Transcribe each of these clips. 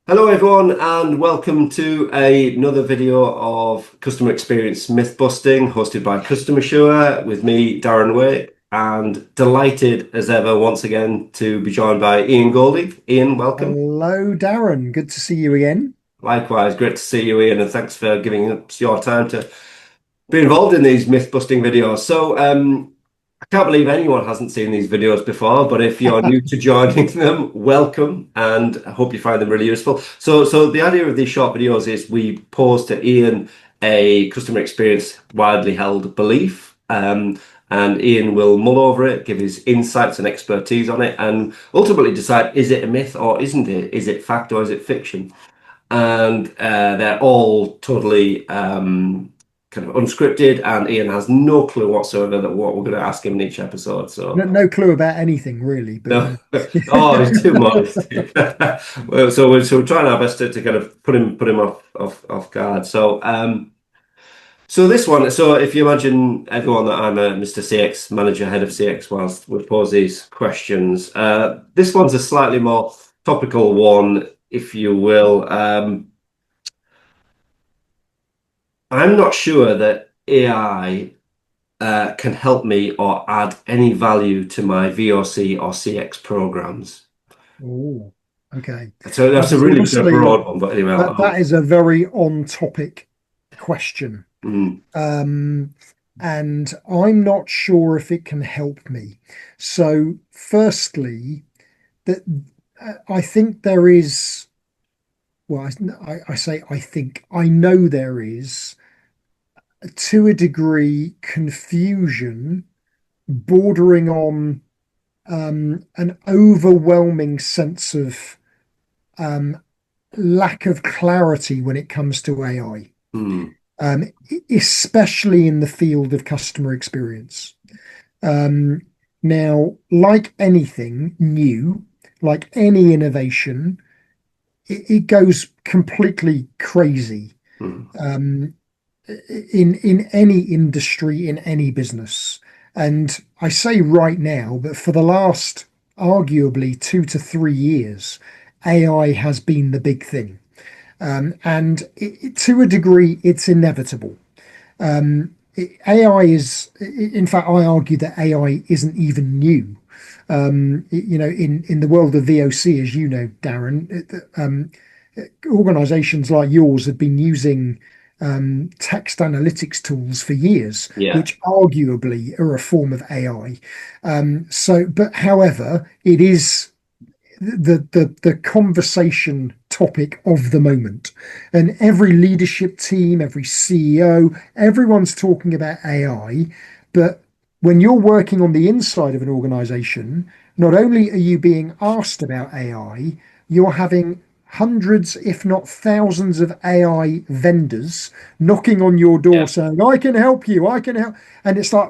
Hello everyone and welcome to another video of Customer Experience Myth Busting hosted by Customer Sure with me, Darren Wake, and delighted as ever once again to be joined by Ian Golding. Ian, welcome. Hello, Darren. Good to see you again. Likewise, great to see you, Ian, and thanks for giving us your time to be involved in these myth busting videos. I can't believe anyone hasn't seen these videos before, but if you're new to joining them, welcome, and I hope you find them really useful. So the idea of these short videos is we pose to Ian a customer experience widely held belief, and Ian will mull over it, give his insights and expertise on it, and ultimately decide, is it a myth or isn't it? Is it fact or is it fiction? And they're all totally kind of unscripted, and Ian has no clue whatsoever that what we're going to ask him in each episode. So No clue about anything really, but no, oh, he's too modest. Well, so we're trying our best to kind of put him off guard. So this one. So if you imagine everyone that I'm a Mr. CX manager, head of CX, whilst we pose these questions, this one's a slightly more topical one, if you will. I'm not sure that AI can help me or add any value to my VoC or CX programs. oh, okay. So that's a That's really kind of honestly broad one, but anyway, that is a very on topic question. mm, And I'm not sure if it can help me. So, firstly, that I think there is, well, I say I think, I know there is, to a degree, confusion bordering on an overwhelming sense of um, lack of clarity when it comes to AI, mm, especially in the field of customer experience. Um, Now, like anything new, like any innovation, it goes completely crazy mm, um, in any industry, in any business. And I say right now, but for the last arguably 2 to 3 years, AI has been the big thing. To a degree, it's inevitable. AI is, in fact, I argue that AI isn't even new. In the world of VoC, as you know, Darren, organizations like yours have been using text analytics tools for years, yeah. which arguably are a form of AI. But however, it is the conversation topic of the moment, and every leadership team, every CEO, everyone's talking about AI. But when you're working on the inside of an organization, not only are you being asked about AI, you're having hundreds, if not thousands, of AI vendors knocking on your door Yeah. saying, I can help you, I can help. And it's like,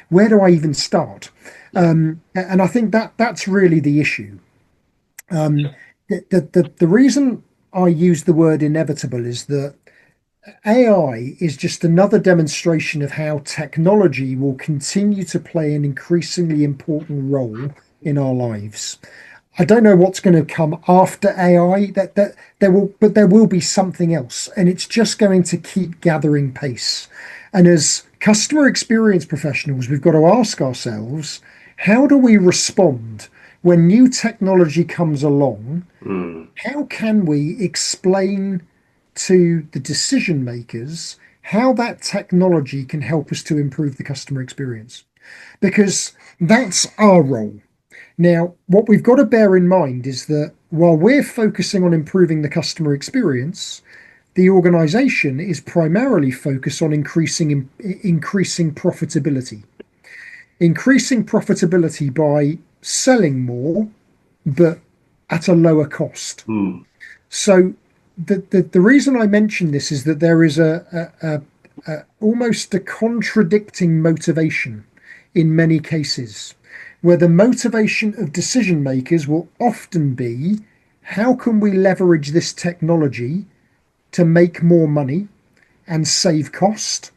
where do I even start? Yeah. And I think that's really the issue. The reason I use the word inevitable is that AI is just another demonstration of how technology will continue to play an increasingly important role in our lives. I don't know what's going to come after AI. There will be something else, and it's just going to keep gathering pace. And as customer experience professionals, we've got to ask ourselves, how do we respond when new technology comes along? Mm, How can we explain to the decision makers how that technology can help us to improve the customer experience? Because that's our role. Now, what we've got to bear in mind is that while we're focusing on improving the customer experience, the organization is primarily focused on increasing profitability by selling more, but at a lower cost. mm, So the reason I mention this is that there is a almost a contradicting motivation in many cases, where the motivation of decision makers will often be, how can we leverage this technology to make more money and save cost?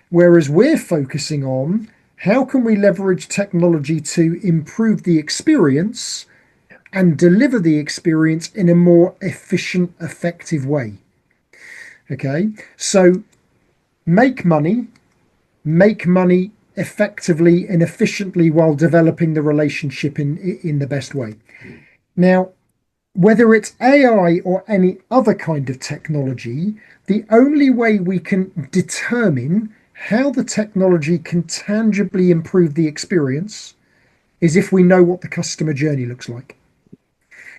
Whereas we're focusing on, how can we leverage technology to improve the experience and deliver the experience in a more efficient, effective way. Okay, so make money, make money effectively and efficiently while developing the relationship in the best way. Now, whether it's AI or any other kind of technology, the only way we can determine how the technology can tangibly improve the experience is if we know what the customer journey looks like.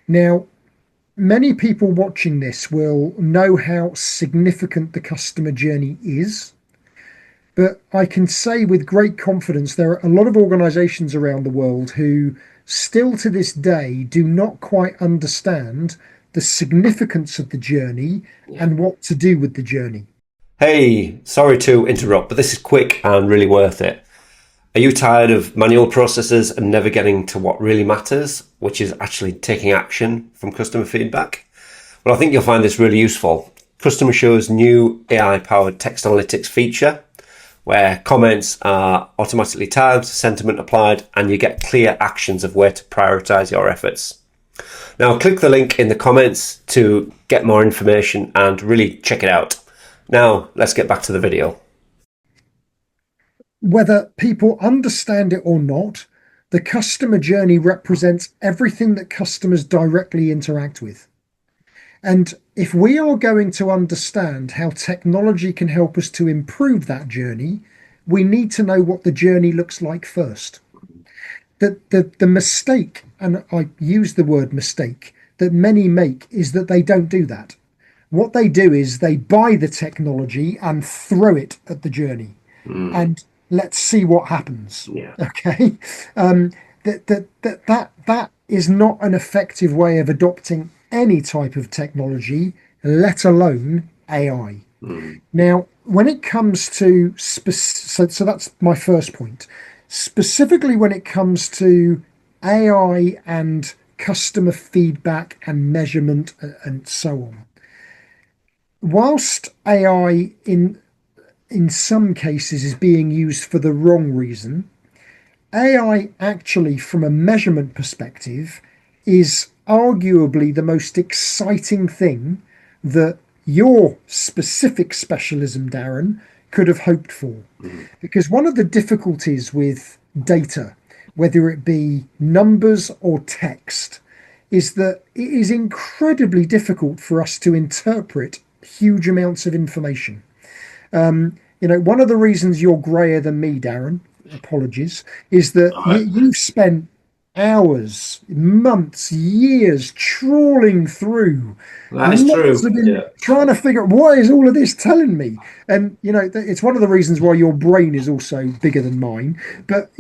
Now, many people watching this will know how significant the customer journey is, but I can say with great confidence there are a lot of organizations around the world who still to this day do not quite understand the significance of the journey Yeah. and what to do with the journey. Hey, sorry to interrupt, but this is quick and really worth it. Are you tired of manual processes and never getting to what really matters, which is actually taking action from customer feedback? Well, I think you'll find this really useful. Customer Show's new AI-powered text analytics feature, where comments are automatically tagged, sentiment applied, and you get clear actions of where to prioritize your efforts. Now, click the link in the comments to get more information and really check it out. Now, let's get back to the video. Whether people understand it or not, the customer journey represents everything that customers directly interact with. And if we are going to understand how technology can help us to improve that journey, we need to know what the journey looks like first. The mistake, and I use the word mistake, that many make is that they don't do that. What they do is they buy the technology and throw it at the journey and let's see what happens. Yeah. Okay. That is not an effective way of adopting any type of technology, let alone AI. Now, when it comes to so that's my first point. Specifically, when it comes to AI and customer feedback and measurement and so on, whilst AI in some cases is being used for the wrong reason, AI actually, from a measurement perspective, is arguably the most exciting thing that your specific specialism, Darren, could have hoped for. Because one of the difficulties with data, whether it be numbers or text, is that it is incredibly difficult for us to interpret huge amounts of information. One of the reasons you're grayer than me, Darren, apologies, is that you've spent hours, months, years trawling through That is lots true. of Yeah. trying to figure out what is all of this telling me. And it's one of the reasons why your brain is also bigger than mine. But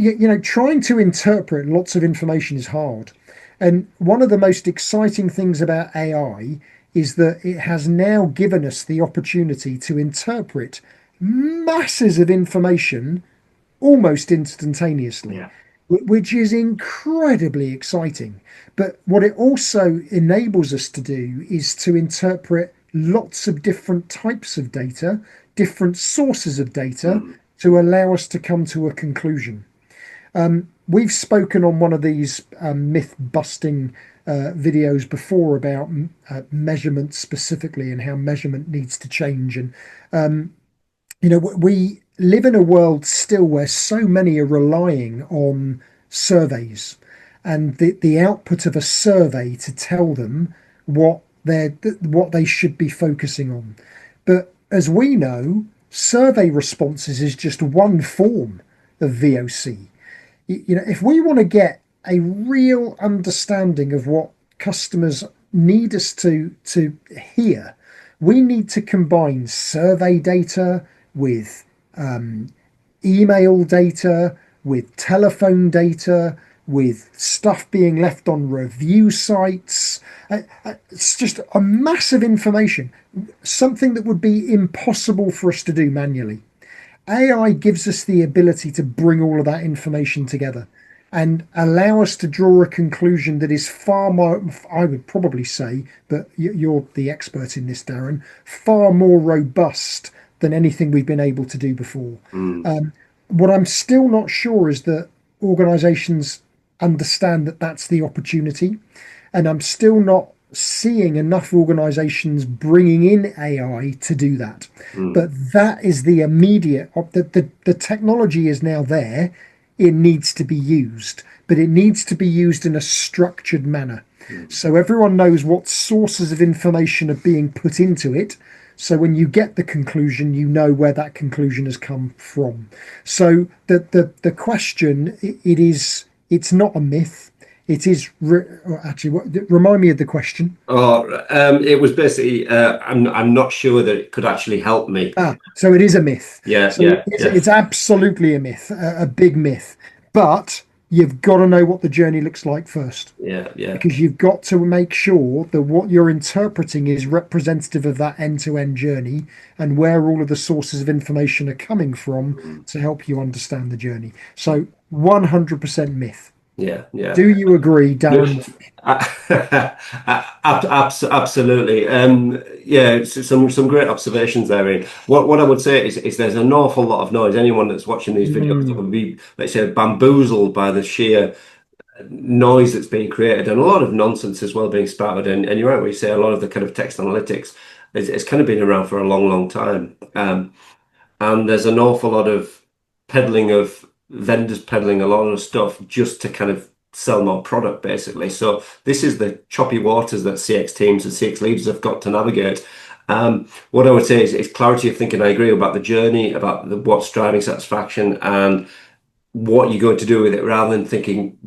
trying to interpret lots of information is hard. And one of the most exciting things about AI is that it has now given us the opportunity to interpret masses of information almost instantaneously, Yeah. which is incredibly exciting. But what it also enables us to do is to interpret lots of different types of data, different sources of data, to allow us to come to a conclusion. We've spoken on one of these myth busting videos before about measurement specifically and how measurement needs to change. And we live in a world still where so many are relying on surveys and the output of a survey to tell them what they should be focusing on. But as we know, survey responses is just one form of VoC. If we want to get a real understanding of what customers need us to hear, we need to combine survey data with email data, with telephone data, with stuff being left on review sites. It's just a massive information, something that would be impossible for us to do manually. AI gives us the ability to bring all of that information together and allow us to draw a conclusion that is far more, I would probably say, but you're the expert in this, Darren, far more robust than anything we've been able to do before. What I'm still not sure is that organizations understand that that's the opportunity. And I'm still not seeing enough organizations bringing in AI to do that. Mm, But that is the immediate, the technology is now there. It needs to be used, but it needs to be used in a structured manner. mm. So everyone knows what sources of information are being put into it. So when you get the conclusion, you know where that conclusion has come from. So the question, it's not a myth. It is actually remind me of the question. It was basically, I'm not sure that it could actually help me. So it is a myth. Yeah, So yeah, yeah, it's absolutely a myth, a big myth. But you've got to know what the journey looks like first, yeah, yeah. because you've got to make sure that what you're interpreting is representative of that end-to-end journey and where all of the sources of information are coming from Mm. to help you understand the journey. So 100% myth. Yeah, yeah. Do you agree, No, Darren? Absolutely. Yeah, some great observations there. Ian. What I would say is there's an awful lot of noise. Anyone that's watching these videos Mm, will be, let's say, bamboozled by the sheer noise that's being created and a lot of nonsense as well being spouted. And you're right, we say a lot of the kind of text analytics is kind of been around for a long, long time. And there's an awful lot of peddling of vendors peddling a lot of stuff just to kind of sell more product, basically. So this is the choppy waters that CX teams and CX leaders have got to navigate. What I would say is clarity of thinking. I agree about the journey, about what's driving satisfaction, and what you're going to do with it, rather than thinking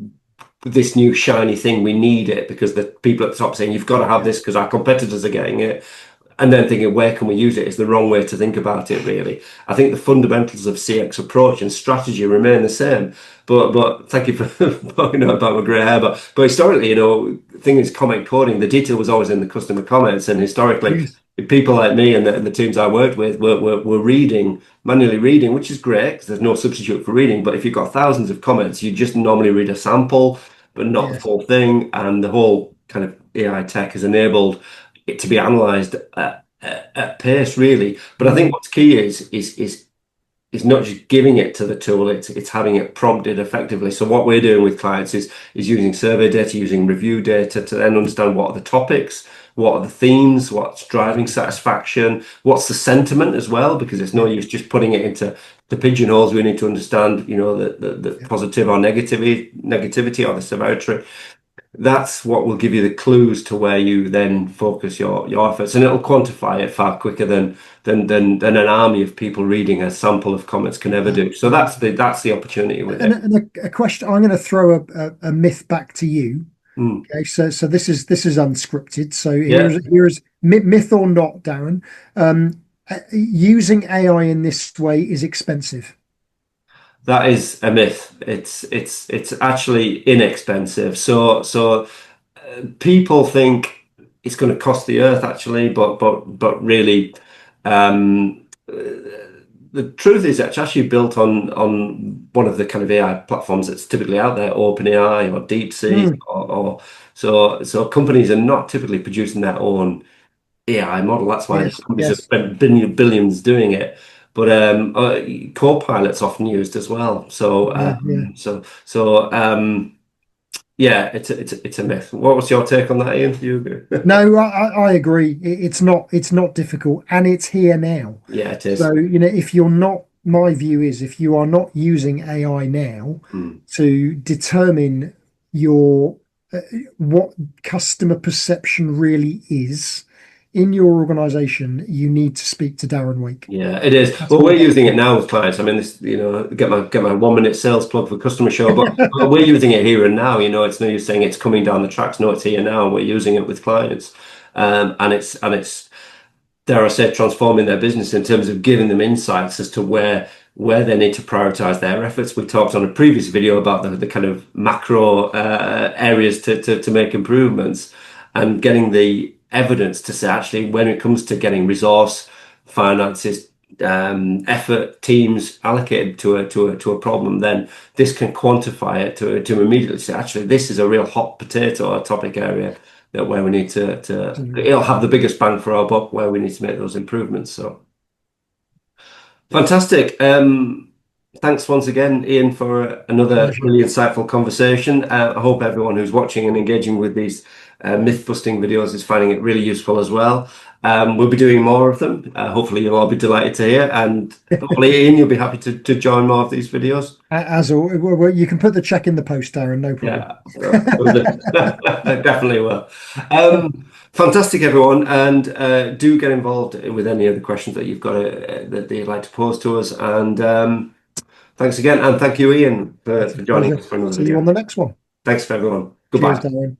this new shiny thing, we need it because the people at the top saying you've got to have yeah, this because our competitors are getting it, and then thinking where can we use it is the wrong way to think about it, really. I think the fundamentals of CX approach and strategy remain the same. But thank you for pointing out about my grey hair. But historically, thing is comment coding. The detail was always in the customer comments, and historically, yes, people like me and the teams I worked with were reading, manually reading, which is great because there's no substitute for reading. But if you've got thousands of comments, you just normally read a sample, but not the yes, full thing. And the whole kind of AI tech has enabled it to be analysed at pace, really. But I think mm, what's key is not just giving it to the tool; it's having it prompted effectively. So what we're doing with clients is using survey data, using review data to then understand what are the topics, what are the themes, what's driving satisfaction, what's the sentiment as well, because it's no yeah, use just putting it into the pigeonholes. We need to understand, the yeah. positive or negativity or the severity. That's what will give you the clues to where you then focus your efforts, and it'll quantify it far quicker than an army of people reading a sample of comments can ever do. So that's the opportunity with it. And a question, I'm going to throw a myth back to you. Mm. Okay, so this is unscripted. So Yeah, here's myth or not, Darren. Using AI in this way is expensive. that is a myth. It's actually inexpensive. So people think it's going to cost the earth actually, but really, the truth is it's actually built on one of the kind of AI platforms that's typically out there, OpenAI or DeepSeek, Mm, or companies are not typically producing their own AI model. That's why yes, companies have yes, spent billions doing it. But Copilot's often used as well. So yeah, yeah. yeah, it's a myth. What was your take on that, Ian? Do you agree? No, I agree. It's not difficult, and it's here now. Yeah, it So is. if you're not, my view is if you are not using AI now Mm. to determine your uh, what customer perception really is in your organization, you need to speak to Darren Wake. Yeah, it is. That's Well, my we're using it now with clients. I mean, this, get my 1 minute sales plug for customer show, but we're using it here and now. It's no use saying it's coming down the tracks. No, it's here now. We're using it with clients, and it's dare I say, transforming their business in terms of giving them insights as to where they need to prioritize their efforts. We talked on a previous video about the kind of macro areas to make improvements, and getting the evidence to say actually when it comes to getting resource, finances, effort, teams allocated to a problem, then this can quantify it to immediately say actually this is a real hot potato or topic area that where we need to Absolutely. it'll have the biggest bang for our buck where we need to make those improvements. So fantastic. thanks once again, Ian, for another Pleasure. really insightful conversation. I hope everyone who's watching and engaging with these myth busting videos is finding it really useful as well. We'll be doing more of them. Hopefully, you'll all be delighted to hear, and hopefully, Ian, you'll be happy to join more of these videos. As all, you can put the check in the post, Darren, no problem. Yeah, definitely will. Fantastic, everyone, and do get involved with any of the questions that you've got that you'd like to pose to us. And thanks again, and thank you, Ian, for It's a joining pleasure. us for another See you on video. the next one. Thanks for everyone. Cheers, Goodbye. Darren.